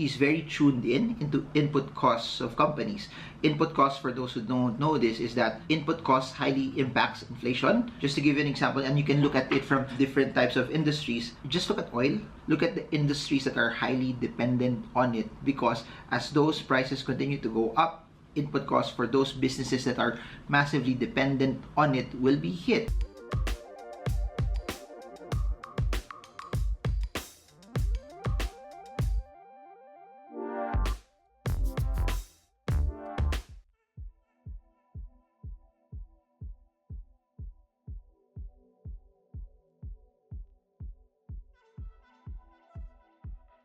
he's very tuned into input costs of companies. Input costs, for those who don't know this, is that input costs highly impacts inflation. Just to give you an example, and you can look at it from different types of industries. Just look at oil. Look at the industries that are highly dependent on it, because as those prices continue to go up, input costs for those businesses that are massively dependent on it will be hit.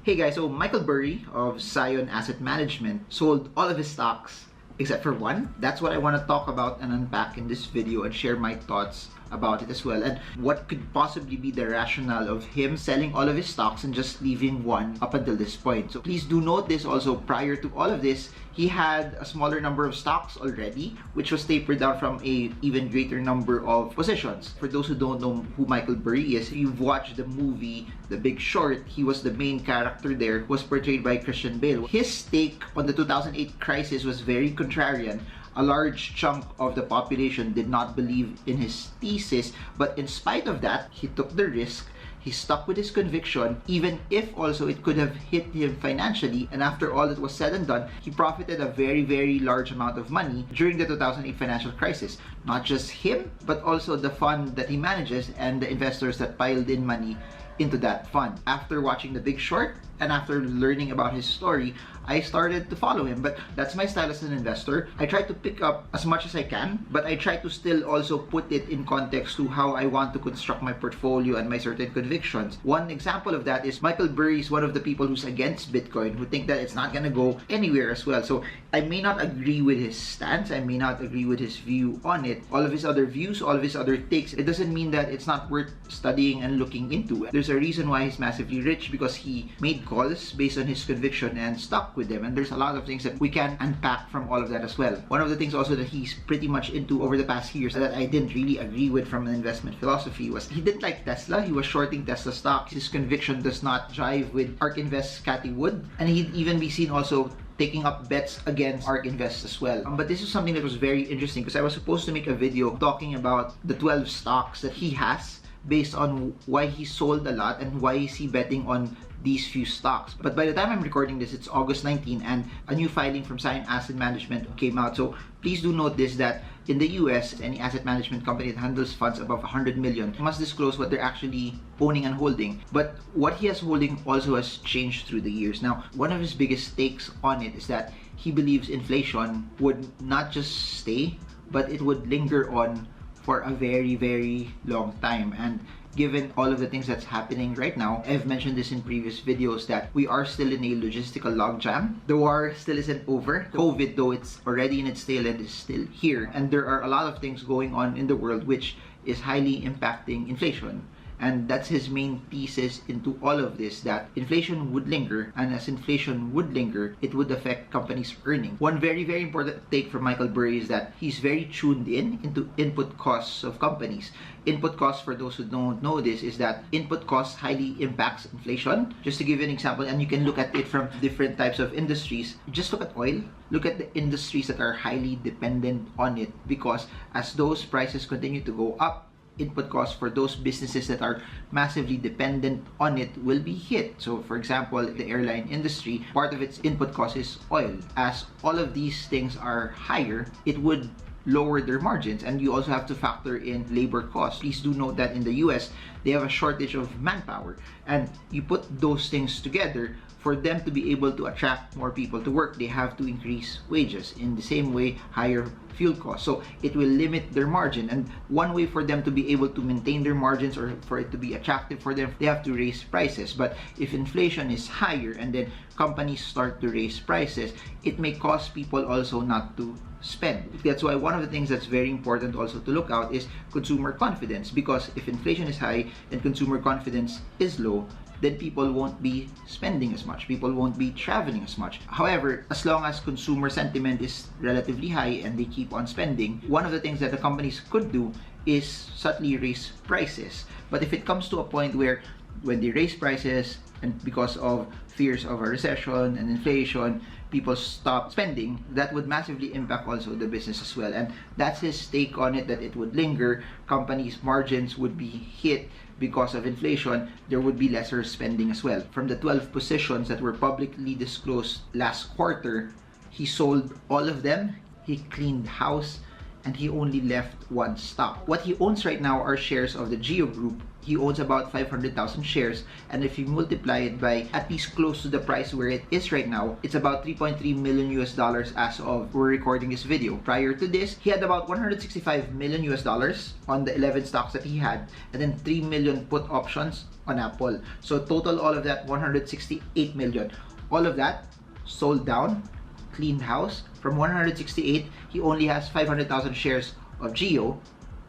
Hey guys, so Michael Burry of Scion Asset Management sold all of his stocks except for one. That's what I want to talk about and unpack in this video and share my thoughts about it as well, and what could possibly be the rationale of him selling all of his stocks and just leaving one up until this point. So please do note this also, prior to all of this, he had a smaller number of stocks already, which was tapered down from a even greater number of positions. For those who don't know who Michael Burry is, if you've watched the movie The Big Short, he was the main character there, was portrayed by Christian Bale. His take on the 2008 crisis was very contrarian. A large chunk of the population did not believe in his thesis, but in spite of that, he took the risk. He stuck with his conviction, even if also it could have hit him financially. And after all that was said and done, he profited a very, very large amount of money during the 2008 financial crisis. Not just him, but also the fund that he manages and the investors that piled in money into that fund. After watching The Big Short and after learning about his story, I started to follow him. But that's my style as an investor. I try to pick up as much as I can, but I try to still also put it in context to how I want to construct my portfolio and my certain convictions. One example of that is Michael Burry is one of the people who's against Bitcoin, who think that it's not gonna go anywhere as well. So I may not agree with his stance, I may not agree with his view on it. All of his other views, all of his other takes, it doesn't mean that it's not worth studying and looking into. There's a reason why he's massively rich, because he made calls based on his conviction and stuck with them. And there's a lot of things that we can unpack from all of that as well. One of the things also that he's pretty much into over the past years that I didn't really agree with from an investment philosophy was he didn't like Tesla. He was shorting Tesla stocks. His conviction does not jive with ARK Invest's Cathie Wood. And he'd even be seen also taking up bets against ARK Invest as well. But this is something that was very interesting, because I was supposed to make a video talking about the 12 stocks that he has based on why he sold a lot and why is he betting on these few stocks. But by the time I'm recording this, it's August 19 and a new filing from Scion Asset Management came out. So please do note this, that in the US, any asset management company that handles funds above 100 million must disclose what they're actually owning and holding. But what he has holding also has changed through the years. Now, one of his biggest takes on it is that he believes inflation would not just stay, but it would linger on for a very, very long time. And given all of the things that's happening right now, I've mentioned this in previous videos that we are still in a logistical logjam. The war still isn't over. COVID, though it's already in its tail end, is still here. And there are a lot of things going on in the world which is highly impacting inflation. And that's his main thesis into all of this, that inflation would linger, and as inflation would linger, it would affect companies' earnings. One very, very important take from Michael Burry is that he's very tuned into input costs of companies. Input costs, for those who don't know this, is that input costs highly impacts inflation. Just to give you an example, and you can look at it from different types of industries. Just look at oil. Look at the industries that are highly dependent on it, because as those prices continue to go up, input costs for those businesses that are massively dependent on it will be hit. So for example, the airline industry, part of its input cost is oil. As all of these things are higher, it would lower their margins, and you also have to factor in labor costs. Please do note that in the US, they have a shortage of manpower, and you put those things together. For them to be able to attract more people to work, they have to increase wages. In the same way, higher fuel costs. So it will limit their margin. And one way for them to be able to maintain their margins, or for it to be attractive for them, they have to raise prices. But if inflation is higher and then companies start to raise prices, it may cause people also not to spend. That's why one of the things that's very important also to look out is consumer confidence. Because if inflation is high and consumer confidence is low, then people won't be spending as much. People won't be traveling as much. However, as long as consumer sentiment is relatively high and they keep on spending, one of the things that the companies could do is subtly raise prices. But if it comes to a point where when they raise prices and because of fears of a recession and inflation, people stop spending, that would massively impact also the business as well. And that's his take on it, that it would linger, companies' margins would be hit because of inflation, there would be lesser spending as well. From the 12 positions that were publicly disclosed last quarter, he sold all of them, he cleaned house, and he only left one stock. What he owns right now are shares of the Geo Group. He owns about 500,000 shares, and if you multiply it by at least close to the price where it is right now, it's about 3.3 million US dollars as of we're recording this video. Prior to this, he had about 165 million US dollars on the 11 stocks that he had, and then 3 million put options on Apple. So total all of that, 168 million. All of that sold down, cleaned house. From 168, he only has 500,000 shares of Geo,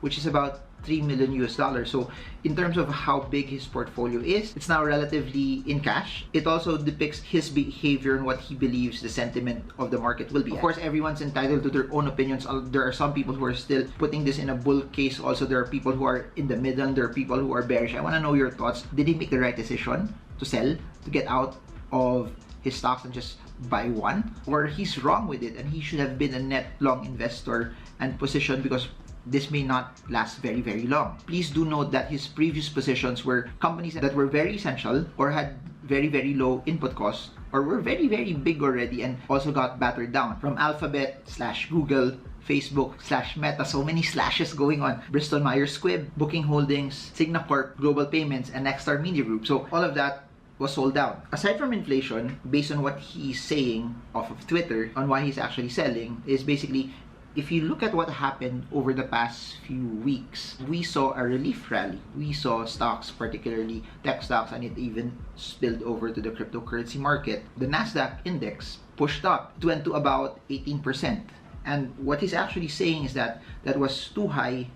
which is about 3 million US dollars. So in terms of how big his portfolio is, it's now relatively in cash. It also depicts his behavior and what he believes the sentiment of the market will be. Of course, everyone's entitled to their own opinions. There are some people who are still putting this in a bull case. Also, there are people who are in the middle. There are people who are bearish. I want to know your thoughts. Did he make the right decision to sell, to get out of his stocks and just buy one? Or he's wrong with it and he should have been a net long investor and position, because this may not last very, very long. Please do note that his previous positions were companies that were very essential or had very, very low input costs or were very, very big already and also got battered down. From Alphabet / Google, Facebook / Meta, so many slashes going on. Bristol Myers Squibb, Booking Holdings, Cigna Corp, Global Payments, and Nexstar Media Group. So all of that was sold down. Aside from inflation, based on what he's saying off of Twitter on why he's actually selling, is basically, if you look at what happened over the past few weeks, we saw a relief rally. We saw stocks, particularly tech stocks, and it even spilled over to the cryptocurrency market. The Nasdaq index pushed up. It went to about 18%. And what he's actually saying is that that was too high,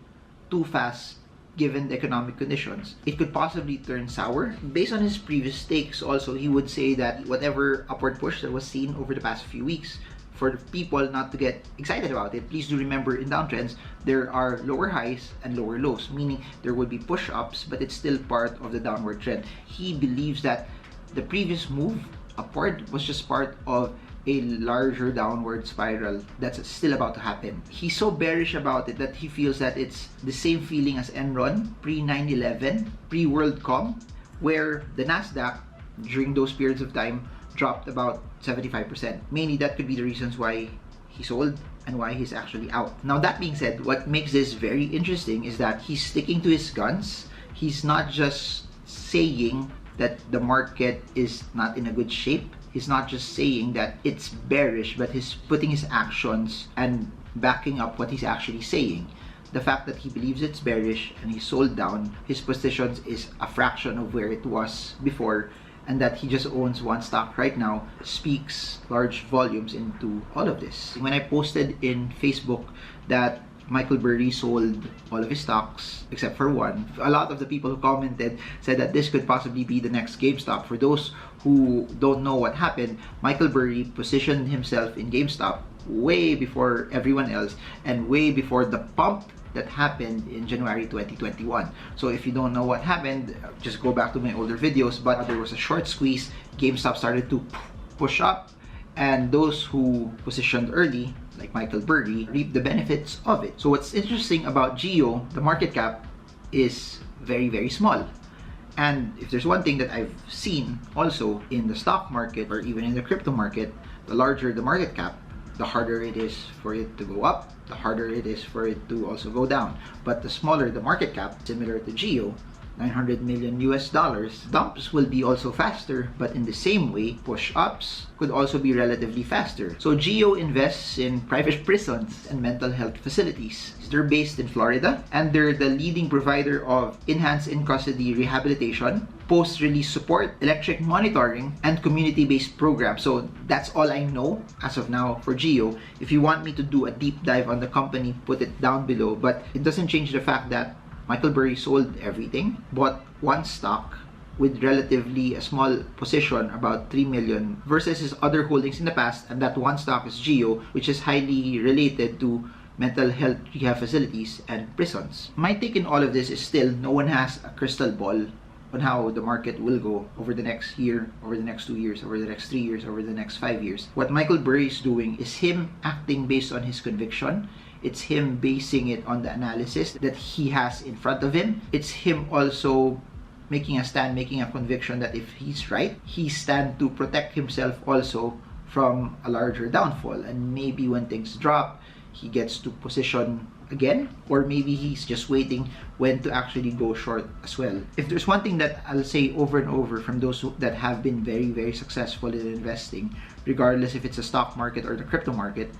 too fast, given the economic conditions. It could possibly turn sour. Based on his previous takes also, he would say that whatever upward push that was seen over the past few weeks, for people not to get excited about it, please do remember in downtrends, there are lower highs and lower lows, meaning there would be push-ups, but it's still part of the downward trend. He believes that the previous move upward was just part of a larger downward spiral that's still about to happen. He's so bearish about it that he feels that it's the same feeling as Enron, pre-9/11, pre-WorldCom, where the Nasdaq, during those periods of time, dropped about 75%. Mainly that could be the reasons why he sold and why he's actually out. Now that being said, what makes this very interesting is that he's sticking to his guns. He's not just saying that the market is not in a good shape. He's not just saying that it's bearish, but he's putting his actions and backing up what he's actually saying. The fact that he believes it's bearish and he sold down his positions is a fraction of where it was before, and that he just owns one stock right now speaks large volumes into all of this. When I posted in Facebook that Michael Burry sold all of his stocks except for one, a lot of the people who commented said that this could possibly be the next GameStop. For those who don't know what happened, Michael Burry positioned himself in GameStop way before everyone else and way before the pump that happened in January 2021. So if you don't know what happened, just go back to my older videos, but there was a short squeeze, GameStop started to push up, and those who positioned early, like Michael Burry, reaped the benefits of it. So what's interesting about Geo, the market cap is very, very small. And if there's one thing that I've seen also in the stock market or even in the crypto market, the larger the market cap, the harder it is for it to go up, the harder it is for it to also go down. But the smaller the market cap, similar to Geo, 900 million US dollars, dumps will be also faster, but in the same way, push-ups could also be relatively faster. So Geo invests in private prisons and mental health facilities. They're based in Florida, and they're the leading provider of enhanced in-custody rehabilitation, post-release support, electric monitoring, and community-based programs. So that's all I know as of now for Geo. If you want me to do a deep dive on the company, put it down below. But it doesn't change the fact that Michael Burry sold everything, bought one stock with relatively a small position, about 3 million, versus his other holdings in the past, and that one stock is Geo, which is highly related to mental health rehab facilities and prisons. My take in all of this is still no one has a crystal ball on how the market will go over the next year, over the next 2 years, over the next 3 years, over the next 5 years. What Michael Burry is doing is him acting based on his conviction. It's him basing it on the analysis that he has in front of him. It's him also making a stand, making a conviction that if he's right, he stands to protect himself also from a larger downfall. And maybe when things drop, he gets to position again, or maybe he's just waiting when to actually go short as well. If there's one thing that I'll say over and over from those that have been very, very successful in investing, regardless if it's a stock market or the crypto market,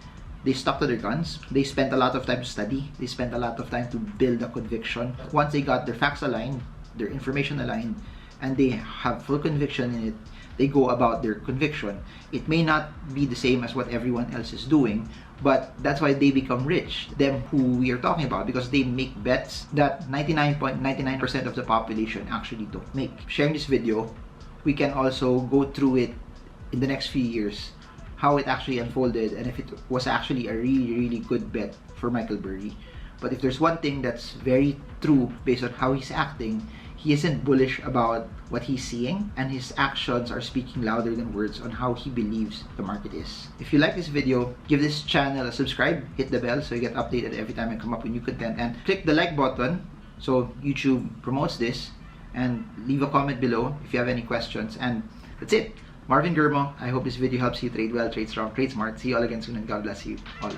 they stuck to their guns. They spent a lot of time to study. They spent a lot of time to build a conviction. Once they got their facts aligned, their information aligned, and they have full conviction in it, they go about their conviction. It may not be the same as what everyone else is doing, but that's why they become rich, them who we are talking about, because they make bets that 99.99% of the population actually don't make. Sharing this video, we can also go through it in the next few years, how it actually unfolded, and if it was actually a really, really good bet for Michael Burry. But if there's one thing that's very true based on how he's acting, he isn't bullish about what he's seeing, and his actions are speaking louder than words on how he believes the market is. If you like this video, give this channel a subscribe, hit the bell so you get updated every time I come up with new content, and click the like button so YouTube promotes this, and leave a comment below if you have any questions. And that's it. Marvin Germo, I hope this video helps you trade well, trade strong, trade smart. See you all again soon, and God bless you all.